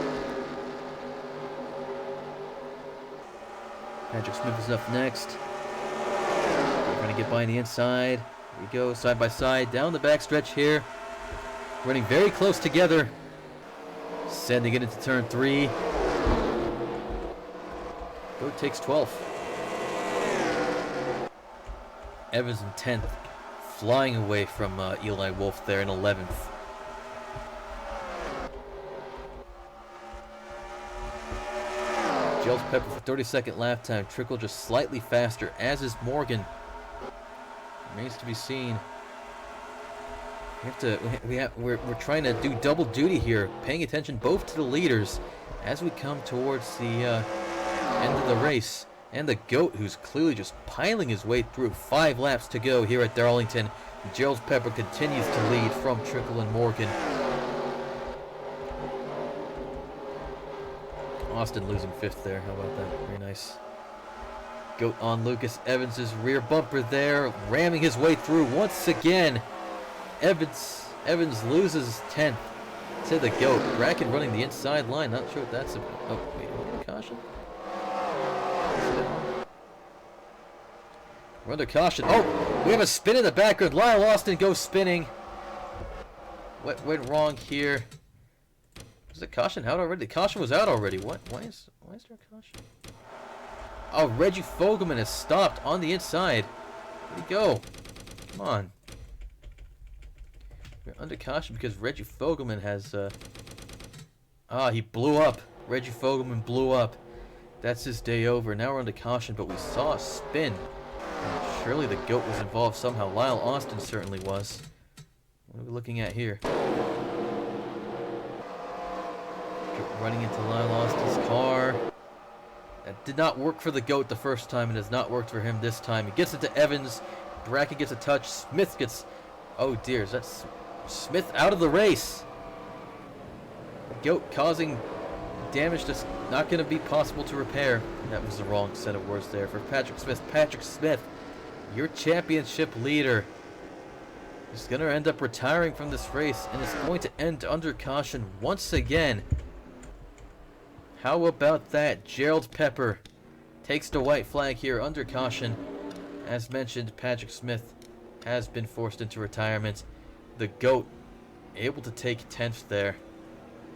Patrick Smith is up next. We're going to get by on the inside. Here we go, side by side, down the backstretch here. Running very close together. Sending it into turn 3. GOAT takes 12th. Evans in 10th. Flying away from Eli Wolf there in 11th. Gerald Pepper for 32nd lap time. Trickle just slightly faster, as is Morgan. Remains to be seen. We're trying to do double duty here, paying attention both to the leaders as we come towards the end of the race. And the GOAT, who's clearly just piling his way through. 5 laps to go here at Darlington. Gerald Pepper continues to lead from Trickle and Morgan. Austin losing 5th there. How about that? Very nice. GOAT on Lucas Evans' rear bumper there, ramming his way through once again. Evans loses 10th to the GOAT. Bracken running the inside line. Not sure what that's about. Oh, wait, are we getting a caution? We're under caution. Oh, we have a spin in the background. Lyle Austin goes spinning. What went wrong here? Was the caution out already? The caution was out already. What? Why is there a caution? Oh, Reggie Fogelman has stopped on the inside. Where'd he go? Come on. We're under caution because Reggie Fogelman has... he blew up. Reggie Fogelman blew up. That's his day over. Now we're under caution, but we saw a spin. Surely the GOAT was involved somehow. Lyle Austin certainly was. What are we looking at here? Running into Lyle Austin's car. That did not work for the GOAT the first time. It has not worked for him this time. He gets into Evans. Bracken gets a touch. Smith gets... Oh dear, that's Smith out of the race. The GOAT causing damage that's not going to be possible to repair. That was the wrong set of words there for Patrick Smith. Patrick Smith, your championship leader, is going to end up retiring from this race, and it's going to end under caution once again. How about that? Gerald Pepper takes the white flag here under caution. As mentioned, Patrick Smith has been forced into retirement. The GOAT able to take 10th there.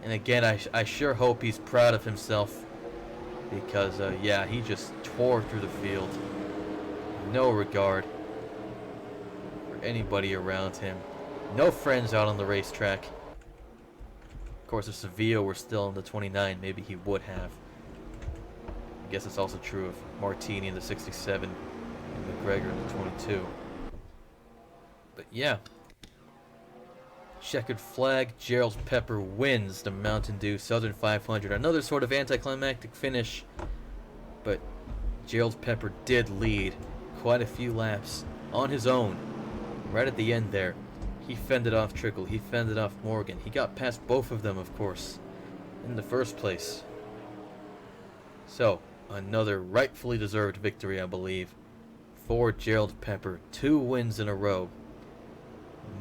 And again, I sure hope he's proud of himself. Because, yeah, he just tore through the field. No regard for anybody around him. No friends out on the racetrack. Of course, if Sevilla were still in the 29, maybe he would have. I guess it's also true of Martini in the 67 and McGregor in the 22. But yeah. Checkered flag. Gerald Pepper wins the Mountain Dew Southern 500. Another sort of anticlimactic finish. But Gerald Pepper did lead quite a few laps on his own. Right at the end there. He fended off Trickle. He fended off Morgan. He got past both of them, of course, in the first place. So, another rightfully deserved victory, I believe, for Gerald Pepper. 2 wins in a row.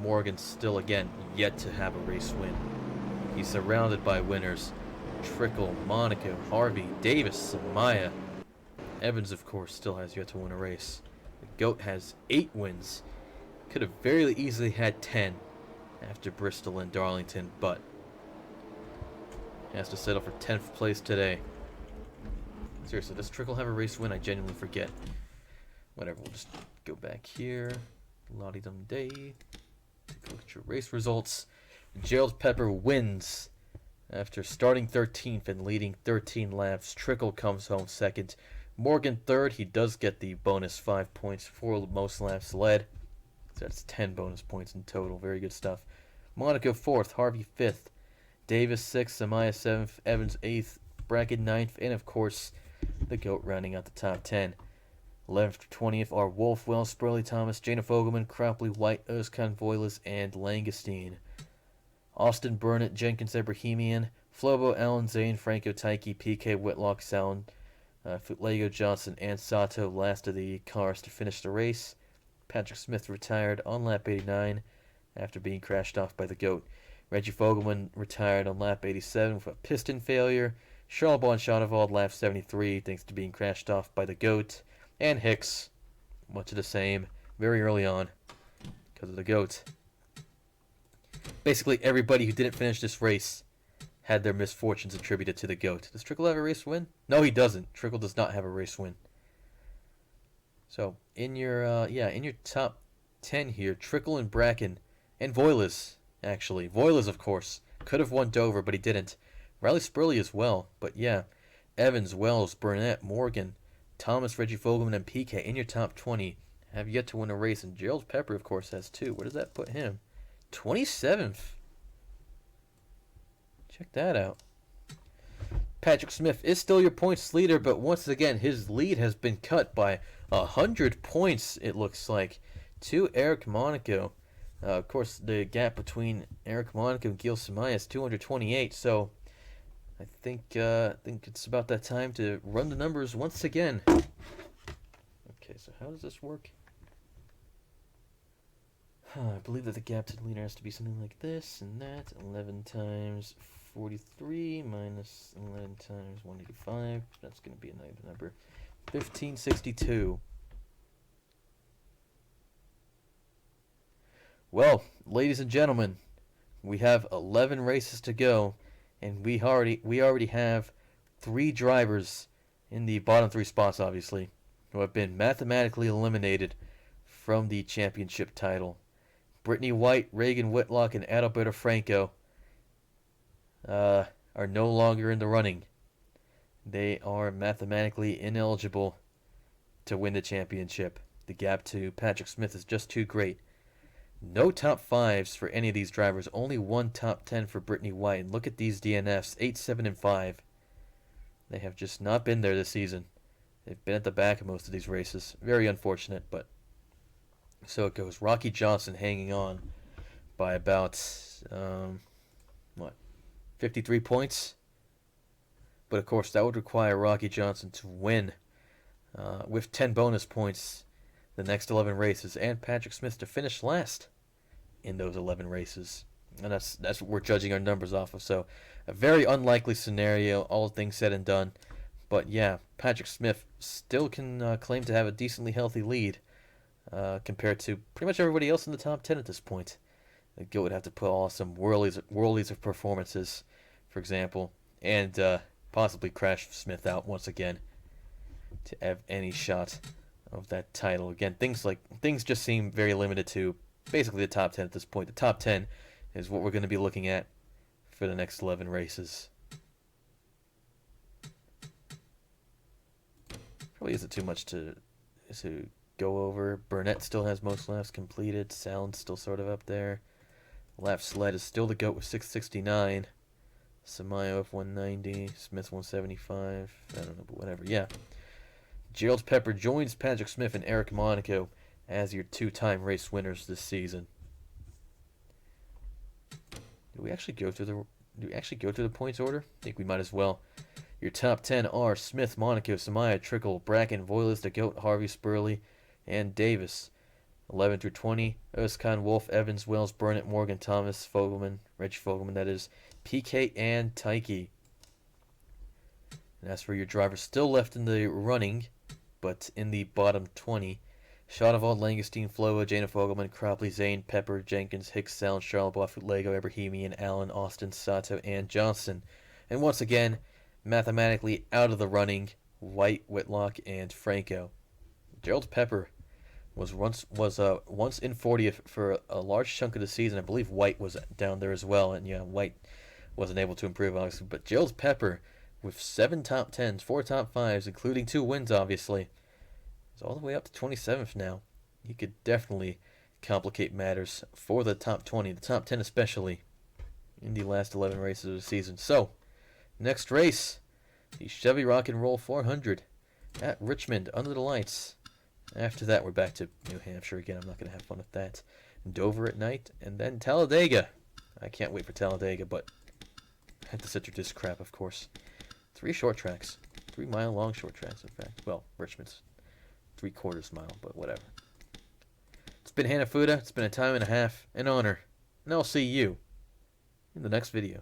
Morgan still, again, yet to have a race win. He's surrounded by winners. Trickle, Monaco, Harvey, Davis, Samaya. Evans, of course, still has yet to win a race. The GOAT has 8 wins. Could have very easily had 10 after Bristol and Darlington, but has to settle for 10th place today. Seriously, does Trickle have a race win? I genuinely forget. Whatever, we'll just go back here. Lottie-dum-day. Take a look at your race results. Gerald Pepper wins after starting 13th and leading 13 laps. Trickle comes home second. Morgan third. He does get the bonus 5 points for most laps led. So that's 10 bonus points in total. Very good stuff. Monaco 4th. Harvey 5th. Davis 6th. Amaya 7th. Evans 8th. Bracken 9th. And, of course, the GOAT rounding out the top 10. 11th to 20th are Wolf, Wells, Spurley, Thomas, Jana Fogelman, Cropley, White, Özkan, Voiles, and Langestein. Austin, Burnett, Jenkins, Ebrahimian, Flobo, Allen, Zane, Franco, Tyke, PK, Whitlock, Sound, Lego, Johnson, and Sato last of the cars to finish the race. Patrick Smith retired on lap 89 after being crashed off by the GOAT. Reggie Fogelman retired on lap 87 with a piston failure. Charlebois and Schoenewald lap 73 thanks to being crashed off by the GOAT. And Hicks, much of the same, very early on because of the GOAT. Basically, everybody who didn't finish this race had their misfortunes attributed to the GOAT. Does Trickle have a race win? No, he doesn't. Trickle does not have a race win. So, in your top 10 here, Trickle and Bracken, and Voiles, actually. Voiles, of course, could have won Dover, but he didn't. Riley Spurley as well, but yeah. Evans, Wells, Burnett, Morgan, Thomas, Reggie Fogelman, and PK in your top 20 have yet to win a race, and Gerald Pepper, of course, has 2. Where does that put him? 27th. Check that out. Patrick Smith is still your points leader, but once again, his lead has been cut by 100 points, it looks like, to Eric Monaco. Of course, the gap between Eric Monaco and Gil Samaya is 228, so I think it's about that time to run the numbers once again. Okay, so how does this work? I believe that the gap to the leader has to be something like this and that. 11 times 43 minus 11 times 185. That's going to be a negative number. 1562. Well, ladies and gentlemen, we have 11 races to go, and we already have 3 drivers in the bottom 3 spots, obviously, who have been mathematically eliminated from the championship title. Brittany White, Reagan Whitlock, and Adalberto Franco are no longer in the running. They are mathematically ineligible to win the championship. The gap to Patrick Smith is just too great. No top 5s for any of these drivers. Only 1 top 10 for Brittany White. And look at these DNFs, 8, 7, and 5. They have just not been there this season. They've been at the back of most of these races. Very unfortunate, but so it goes. Rocky Johnson hanging on by about 53 points. But of course, that would require Rocky Johnson to win with 10 bonus points the next 11 races, and Patrick Smith to finish last in those 11 races. And that's what we're judging our numbers off of. So a very unlikely scenario, all things said and done. But yeah, Patrick Smith still can claim to have a decently healthy lead compared to pretty much everybody else in the top 10 at this point. The GOAT would have to put all some whirlies of performances, for example, and possibly crash Smith out once again to have any shot of that title. Again, things just seem very limited to basically the top 10 at this point. The top 10 is what we're going to be looking at for the next 11 races. Probably isn't too much to go over. Burnett still has most laps completed. Sound's still sort of up there. Lap sled is still the GOAT with 669. Samayo with 190. Smith 175. I don't know, but whatever. Yeah. Gerald Pepper joins Patrick Smith and Eric Monaco as your 2-time race winners this season. Do we actually go through the points order? I think we might as well. Your top 10 are Smith, Monaco, Samaya, Trickle, Bracken, Voiles, the GOAT, Harvey, Spurley, and Davis. 11 through 20, Özkan, Wolf, Evans, Wells, Burnett, Morgan, Thomas, Fogelman, Reggie Fogelman, that is, PK, and Tyke. And as for your drivers still left in the running, but in the bottom 20, Schoenewald, Langestein, Floa, Jana Fogelman, Cropley, Zane, Pepper, Jenkins, Hicks, Sound, Charlebois, Lego, Ebrahimian, Allen, Austin, Sato, and Johnson. And once again, mathematically out of the running, White, Whitlock, and Franco. Gerald Pepper was once in 40th for a large chunk of the season. I believe White was down there as well, and yeah, White wasn't able to improve, obviously. But Gerald Pepper, with 7 top 10s, 4 top 5s, including 2 wins, obviously, is all the way up to 27th now. He could definitely complicate matters for the top 20, the top 10 especially, in the last 11 races of the season. So, next race, the Chevy Rock and Roll 400 at Richmond under the lights. After that, we're back to New Hampshire again. I'm not going to have fun with that. Dover at night, and then Talladega. I can't wait for Talladega, but I have to sit through this crap, of course. 3 short tracks. 3-mile long short tracks, in fact. Well, Richmond's 3/4 mile, but whatever. It's been Hanafuda. It's been a time and a half, an honor. And I'll see you in the next video.